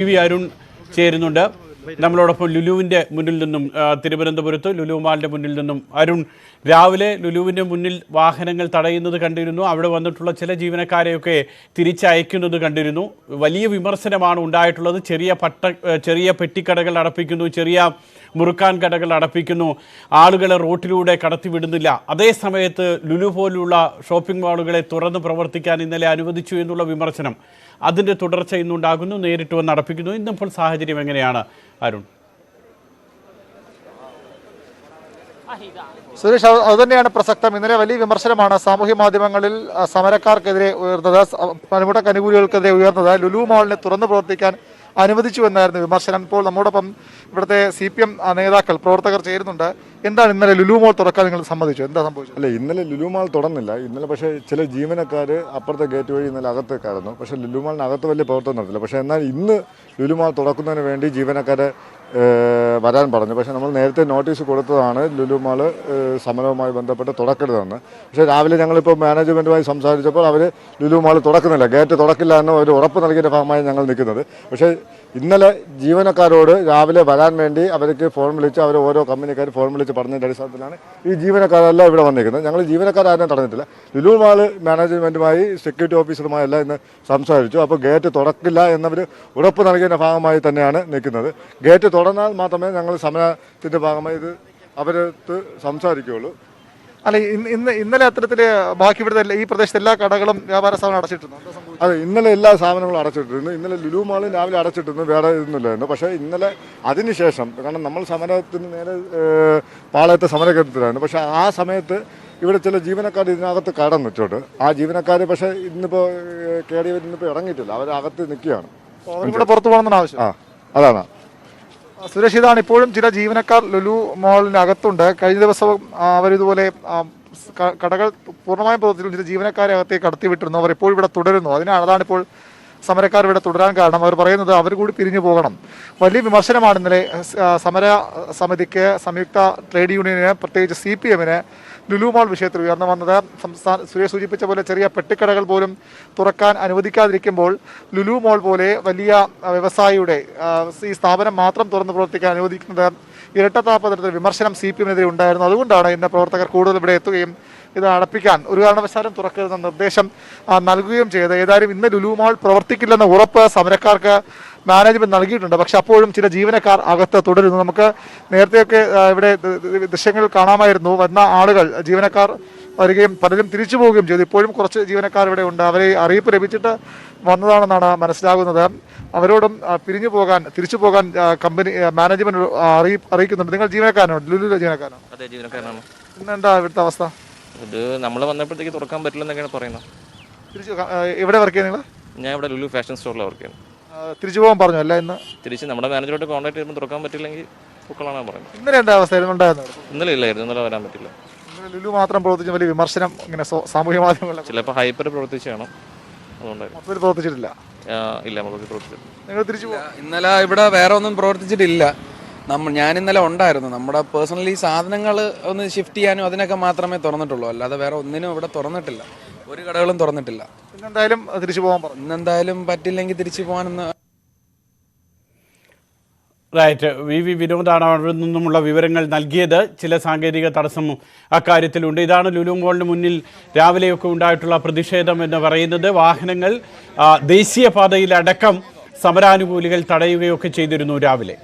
V Arun ചേരുന്നുണ്ട്. നമ്മളോടൊപ്പം ലുലുവിൻ്റെ മുന്നിൽ നിന്നും തിരുവനന്തപുരത്ത് ലുലു മാളിൻ്റെ മുന്നിൽ നിന്നും അരുൺ, രാവിലെ ലുലുവിൻ്റെ മുന്നിൽ വാഹനങ്ങൾ തടയുന്നത് കണ്ടിരുന്നു. അവിടെ വന്നിട്ടുള്ള ചില ജീവനക്കാരെയൊക്കെ തിരിച്ചയക്കുന്നത് കണ്ടിരുന്നു. വലിയ വിമർശനമാണ് ഉണ്ടായിട്ടുള്ളത്. ചെറിയ പെട്ടിക്കടകൾ അടപ്പിക്കുന്നു, ചെറിയ മുറുക്കാൻ കടകൾ അടപ്പിക്കുന്നു, ആളുകളെ റോട്ടിലൂടെ കടത്തിവിടുന്നില്ല. അതേ സമയത്ത് ലുലു പോലുള്ള ഷോപ്പിംഗ് മാളുകളെ തുറന്ന് പ്രവർത്തിക്കാൻ ഇന്നലെ അനുവദിച്ചു എന്നുള്ള വിമർശനം, അതിൻ്റെ തുടർച്ച ഇന്നുണ്ടാകുന്നു. നേരിട്ട് വന്ന് അടപ്പിക്കുന്നു. ഇന്നിപ്പോൾ സാഹചര്യം എങ്ങനെയാണ് അരുൺ? സുരേഷ്, അതുതന്നെയാണ് പ്രസക്തം. ഇന്നലെ വലിയ വിമർശനമാണ് സാമൂഹ്യ മാധ്യമങ്ങളിൽ സമരക്കാർക്കെതിരെ ഉയർന്നത്, പണിമുടക്ക് അനുകൂലികൾക്കെതിരെ ഉയർന്നത്. ലുലു മാളിനെ തുറന്നു പ്രവർത്തിക്കാൻ അനുവദിച്ചു എന്നായിരുന്നു വിമർശനം. ഇപ്പോൾ നമ്മോടൊപ്പം ഇവിടുത്തെ CPM നേതാക്കൾ, പ്രവർത്തകർ ചേരുന്നുണ്ട്. എന്താണ് ഇന്നലെ ലുലു മാൾ തുറക്കാൻ നിങ്ങൾ സമ്മതിച്ചു? എന്താ സംഭവിച്ചത്? അല്ല, ഇന്നലെ ലുലു മാൾ തുറന്നില്ല. ഇന്നലെ പക്ഷേ ചില ജീവനക്കാർ അപ്പുറത്തെ ഗേറ്റ് വഴി ഇന്നലെ അകത്ത് കയറുന്നു. പക്ഷേ ലുലു മാളിനകത്ത് വലിയ പ്രവർത്തനം നടത്തില്ല. പക്ഷേ എന്നാൽ ഇന്ന് ലുലു മാൾ തുറക്കുന്നതിന് വേണ്ടി ജീവനക്കാരെ വരാൻ പറഞ്ഞു. പക്ഷേ നമ്മൾ നേരത്തെ നോട്ടീസ് കൊടുത്തതാണ് ലുലു മാൾ സമരവുമായി ബന്ധപ്പെട്ട് തുറക്കരുതെന്ന്. പക്ഷേ രാവിലെ ഞങ്ങളിപ്പോൾ മാനേജ്മെൻറ്റുമായി സംസാരിച്ചപ്പോൾ അവർ ലുലു മാൾ തുറക്കുന്നില്ല, ഗേറ്റ് തുറക്കില്ല എന്ന് ഒരു ഉറപ്പ് നൽകിയ ഭാഗമായി ഞങ്ങൾ നിൽക്കുന്നത്. പക്ഷേ ഇന്നലെ ജീവനക്കാരോട് രാവിലെ വരാൻ വേണ്ടി അവർക്ക് ഫോൺ വിളിച്ച്, അവർ ഓരോ കമ്പനിക്കാർ ഫോൺ വിളിച്ച് പറഞ്ഞതിൻ്റെ അടിസ്ഥാനത്തിലാണ് ഈ ജീവനക്കാരെല്ലാം ഇവിടെ വന്നിരിക്കുന്നത്. ഞങ്ങൾ ജീവനക്കാരും തടഞ്ഞിട്ടില്ല. ലുലു മാൾ മാനേജ്മെൻറ്റുമായി സെക്യൂരിറ്റി ഓഫീസറുമായി എല്ലാം ഇന്ന് സംസാരിച്ചു. അപ്പോൾ ഗേറ്റ് തുറക്കില്ല എന്നവർ ഉറപ്പ് നൽകിയതിൻ്റെ ഭാഗമായി തന്നെയാണ് നിൽക്കുന്നത്. ഗേറ്റ് തുറന്നാൽ മാത്രമേ ഞങ്ങൾ സമരത്തിൻ്റെ ഭാഗമായി ഇത് അവരടുത്ത് സംസാരിക്കുകയുള്ളൂ. അല്ല, ഇന്നലെ അത്തരത്തിൽ ബാക്കി ഇവിടുത്തെ ഈ പ്രദേശത്തെ എല്ലാ കടകളും വ്യാപാര സ്ഥാപനം അടച്ചിട്ടുണ്ട്. അതെ, ഇന്നലെ എല്ലാ സ്ഥാപനങ്ങളും അടച്ചിട്ടിരുന്നു. ഇന്നലെ ലുലു മാളും രാവിലെ അടച്ചിട്ടിരുന്നു, വേറെ ഇതൊന്നുമില്ലായിരുന്നു. പക്ഷേ ഇന്നലെ അതിനുശേഷം, കാരണം നമ്മൾ സമരത്തിന് നേരെ പാളയത്തെ സമരകേന്ദ്രത്തിലായിരുന്നു. പക്ഷേ ആ സമയത്ത് ഇവിടെ ചില ജീവനക്കാർ ഇതിനകത്ത് കടന്നിട്ടുണ്ട്. ആ ജീവനക്കാർ പക്ഷേ ഇന്നിപ്പോൾ കേടിയവർ ഇന്നിപ്പോൾ ഇറങ്ങിയിട്ടില്ല, അവരകത്ത് നിൽക്കുകയാണ്. ഇവിടെ പുറത്തു പോകണമെന്നാണ് ആവശ്യം. അതാണ് സുരേഷ്, ഇതാണ് ഇപ്പോഴും ചില ജീവനക്കാർ ലുലു മാളിന് അകത്തുണ്ട്. കഴിഞ്ഞ ദിവസവും അവരിതുപോലെ കടകൾ പൂർണ്ണമായും പ്രവർത്തിച്ചിട്ടും ചില ജീവനക്കാരെ അകത്തേക്ക് കടത്തിവിട്ടിരുന്നു. അവർ ഇപ്പോൾ ഇവിടെ തുടരുന്നു. അതാണിപ്പോൾ സമരക്കാർ ഇവിടെ തുടരാൻ കാരണം. അവർ പറയുന്നത് അവർ കൂടി പിരിഞ്ഞു പോകണം. വലിയ വിമർശനമാണ് ഇന്നലെ സമര സമിതിക്ക്, സംയുക്ത ട്രേഡ് യൂണിയന്, പ്രത്യേകിച്ച് CPMന് ലുലു മാൾ വിഷയത്തിൽ ഉയർന്നു വന്നത്. സുരേഷ് സൂചിപ്പിച്ച പോലെ ചെറിയ പെട്ടിക്കടകൾ പോലും തുറക്കാൻ അനുവദിക്കാതിരിക്കുമ്പോൾ ലുലു മാൾ പോലെ വലിയ വ്യവസായിയുടെ ഈ സ്ഥാപനം മാത്രം തുറന്ന് പ്രവർത്തിക്കാൻ അനുവദിക്കുന്നത് ഇരട്ടത്താപ്പതരത്തിൽ വിമർശനം CPMനെതിരെ ഉണ്ടായിരുന്നു. അതുകൊണ്ടാണ് ഇന്ന് പ്രവർത്തകർ കൂടുതൽ ഇവിടെ എത്തുകയും ഇത് അടപ്പിക്കാൻ ഒരു കാരണവശാലും തുറക്കരുതെന്ന നിർദ്ദേശം നൽകുകയും ചെയ്ത്. ഏതായാലും ഇന്ന് ലുലു മാൾ പ്രവർത്തിക്കില്ലെന്ന ഉറപ്പ് സമരക്കാർക്ക് മാനേജ്മെന്റ് നൽകിയിട്ടുണ്ട്. പക്ഷെ അപ്പോഴും ചില ജീവനക്കാർ അകത്ത് തുടരുന്നു. നമുക്ക് നേരത്തെയൊക്കെ ഇവിടെ ദൃശ്യങ്ങൾ കാണാമായിരുന്നു. വന്ന ആളുകൾ, ജീവനക്കാർ വരികയും പലരും തിരിച്ചു പോവുകയും ചെയ്തു. ഇപ്പോഴും കുറച്ച് ജീവനക്കാർ ഇവിടെ ഉണ്ട്. അവരെ അറിയിപ്പ് ലഭിച്ചിട്ട് വന്നതാണെന്നാണ് മനസ്സിലാകുന്നത്. അവരോടും തിരിച്ചു പോകാൻ കമ്പനി മാനേജ്മെന്റ് അറിയിക്കുന്നുണ്ട്. നിങ്ങൾ ജീവനക്കാരനാണ്, ലുലുവിലെ ജീവനക്കാരനാണ്? അതെ, ജീവനക്കാരനാണ്. ഇന്നെന്താ ഇവിടുത്തെ അവസ്ഥ? ഇത് നമ്മൾ വന്നപ്പോഴത്തേക്ക് തുറക്കാൻ പറ്റില്ലെന്നൊക്കെയാണ് പറയുന്നത്. എവിടെ വർക്ക് ചെയ്യുന്നത്? ഞാൻ ഇവിടെ ലുലു ഫാഷൻ സ്റ്റോറിലാണ് വർക്ക് ചെയ്യുന്നത്. തിരിച്ചു പോകാൻ പറഞ്ഞു അല്ല? ഇന്ന് തിരിച്ച് നമ്മുടെ മാനേജറോട്ട് കോൺടാക്ട് ചെയ്യുമ്പോൾ തുറക്കാൻ പറ്റില്ലെങ്കിൽ പൊക്കളാണ് പറയുന്നത്. ഇന്നലെ എന്താ അവസ്ഥ ഉണ്ടായിരുന്നു? ഇന്നലെ ഇല്ലായിരുന്നു, ഇന്നലെ വരാൻ പറ്റില്ല. ലുലു മാത്രം പ്രവർത്തിച്ച വലിയ വിമർശനം ഇങ്ങനെ സാമൂഹ്യ മാധ്യമങ്ങളിൽ. ചിലപ്പോൾ ഹൈപ്പർ പ്രവർത്തിച്ചാണോ, അതുകൊണ്ടായിരുന്നു. പ്രവർത്തിച്ചിട്ടില്ല. ഇല്ല, നമുക്ക് പ്രവർത്തിച്ചിട്ടില്ല. നിങ്ങൾ തിരിച്ചു പോകാം. ഇന്നലെ ഇവിടെ വേറെ ഒന്നും പ്രവർത്തിച്ചിട്ടില്ല. ഞാൻ ഇന്നലെ ഉണ്ടായിരുന്നു. നമ്മുടെ പേഴ്സണലി സാധനങ്ങൾ ഒന്ന് ഷിഫ്റ്റ് ചെയ്യാനും അതിനൊക്കെ മാത്രമേ തുറന്നിട്ടുള്ളൂ. അല്ലാതെ വേറെ ഒന്നിനും ഇവിടെ തുറന്നിട്ടില്ല. ഒരു കടകളും തുറന്നിട്ടില്ല. ഇന്നെന്തായാലും തിരിച്ചു പോകാൻ പറഞ്ഞു. ഇന്നെന്തായാലും പറ്റില്ലെങ്കിൽ തിരിച്ചു പോകാനെന്ന്. റൈറ്റ്, വി വിനോദാണ് അവിടെ നിന്നുമുള്ള വിവരങ്ങൾ നൽകിയത്. ചില സാങ്കേതിക തടസ്സം അക്കാര്യത്തിലുണ്ട്. ഇതാണ് ലുലു മാളിന് മുന്നിൽ രാവിലെയൊക്കെ ഉണ്ടായിട്ടുള്ള പ്രതിഷേധം എന്ന് പറയുന്നത്. വാഹനങ്ങൾ ദേശീയപാതയിലടക്കം സമരാനുകൂലികൾ തടയുകയൊക്കെ ചെയ്തിരുന്നു രാവിലെ.